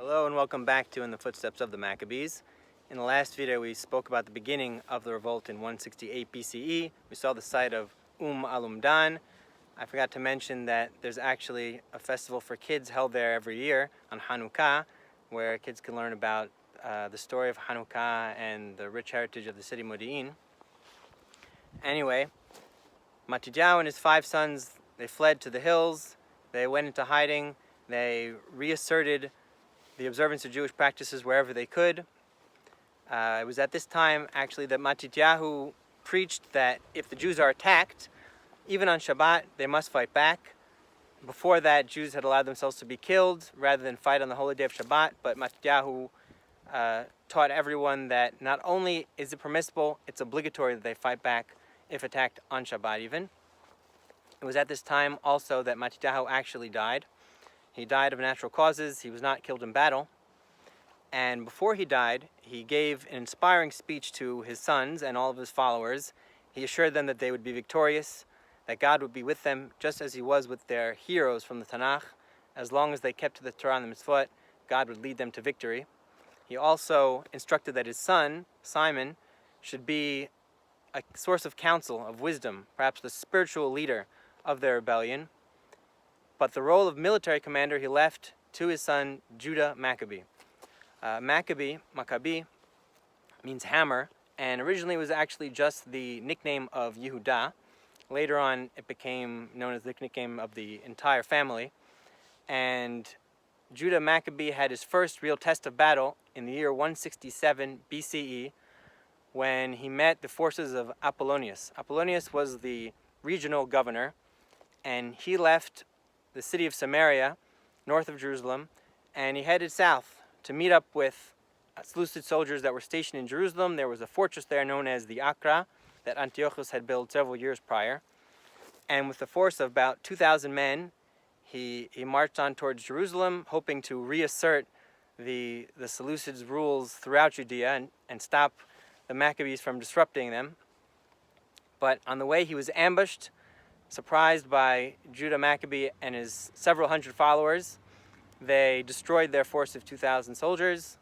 Hello and welcome back to In the Footsteps of the Maccabees. In the last video we spoke about the beginning of the revolt in 168 BCE. We saw the site of Alumdan. I forgot to mention that there's actually a festival for kids held there every year on Hanukkah, where kids can learn about the story of Hanukkah and the rich heritage of the city Modi'in. Anyway, Matidyahu and his 5 sons, they fled to the hills, they went into hiding, they reasserted the observance of Jewish practices wherever they could. It was at this time actually that Matidyahu preached that if the Jews are attacked, even on Shabbat, they must fight back. Before that, Jews had allowed themselves to be killed rather than fight on the holy day of Shabbat, but Matidyahu taught everyone that not only is it permissible, it's obligatory that they fight back if attacked on Shabbat even. It was at this time also that Matidyahu actually died. He died of natural causes. He was not killed in battle. And before he died, he gave an inspiring speech to his sons and all of his followers. He assured them that they would be victorious, that God would be with them just as he was with their heroes from the Tanakh. As long as they kept to the Torah and the Mitzvot, God would lead them to victory. He also instructed that his son, Simon, should be a source of counsel, of wisdom, perhaps the spiritual leader of their rebellion. But the role of military commander he left to his son, Judah Maccabee. Maccabee, means hammer, and originally was actually just the nickname of Yehudah. Later on, it became known as the nickname of the entire family. And Judah Maccabee had his first real test of battle in the year 167 BCE when he met the forces of Appolonius. Appolonius was the regional governor, and he left the city of Samaria, north of Jerusalem, and he headed south to meet up with Seleucid soldiers that were stationed in Jerusalem. There was a fortress there known as the Acra that Antiochus had built several years prior. And with a force of about 2,000 men, he marched on towards Jerusalem, hoping to reassert the Seleucids' rules throughout Judea and stop the Maccabees from disrupting them. But on the way he was ambushed, surprised by Judah Maccabee and his several hundred followers. They destroyed their force of 2,000 soldiers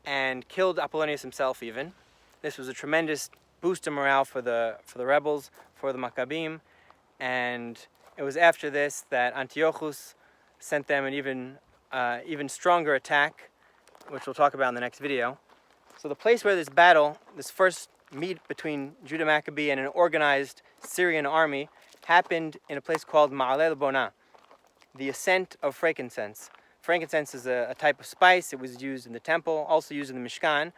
and killed Appolonius himself even. This was a tremendous boost of morale for the rebels, for the Maccabees, and it was after this that Antiochus sent them an even stronger attack, which we'll talk about in the next video. So the place where this first meet between Judah Maccabee and an organized Syrian army, happened in a place called Ma'ale Lebonah, the ascent of frankincense. Frankincense is a type of spice. It was used in the temple, also used in the Mishkan.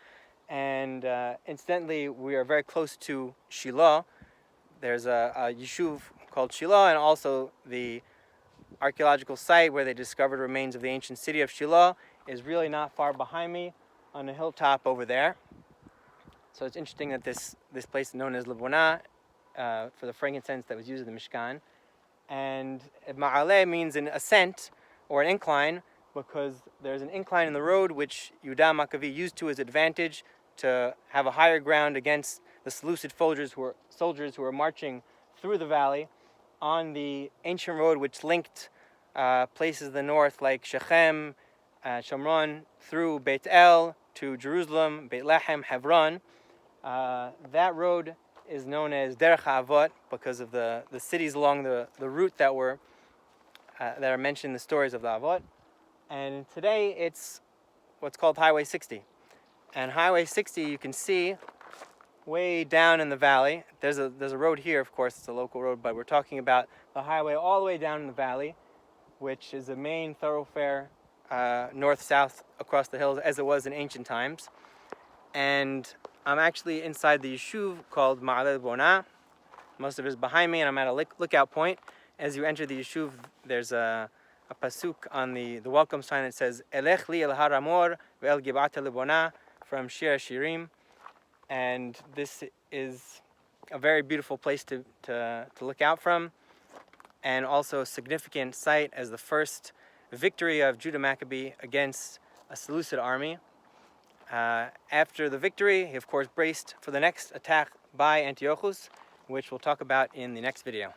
And incidentally, we are very close to Shiloh. There's a yeshuv called Shiloh, and also the archaeological site where they discovered remains of the ancient city of Shiloh is really not far behind me on a hilltop over there. So it's interesting that this place is known as Lebonah, for the frankincense that was used in the Mishkan. And Ma'ale means an ascent or an incline, because there's an incline in the road which Judah Maccabee used to his advantage to have a higher ground against the Seleucid soldiers who were marching through the valley on the ancient road which linked places in the north like Shechem, Shomron, through Beit El to Jerusalem, Beit Lehem, Hebron. That road is known as Derech HaAvot because of the cities along the route that are mentioned in the stories of the Avot. And today it's what's called Highway 60. And Highway 60 you can see way down in the valley. There's a road here, of course, it's a local road, but we're talking about the highway all the way down in the valley, which is a main thoroughfare north-south across the hills as it was in ancient times. And I'm actually inside the yeshuv called Ma'ale Lebonah. Most of it is behind me, and I'm at a lookout point. As you enter the yeshuv, there's a pasuk on the welcome sign that says, Elech li el har Amor ve'el Gib'at Lebonah, from Shir Shirim. And this is a very beautiful place to look out from, and also a significant site as the first victory of Judah Maccabee against a Seleucid army. After the victory, he of course braced for the next attack by Antiochus, which we'll talk about in the next video.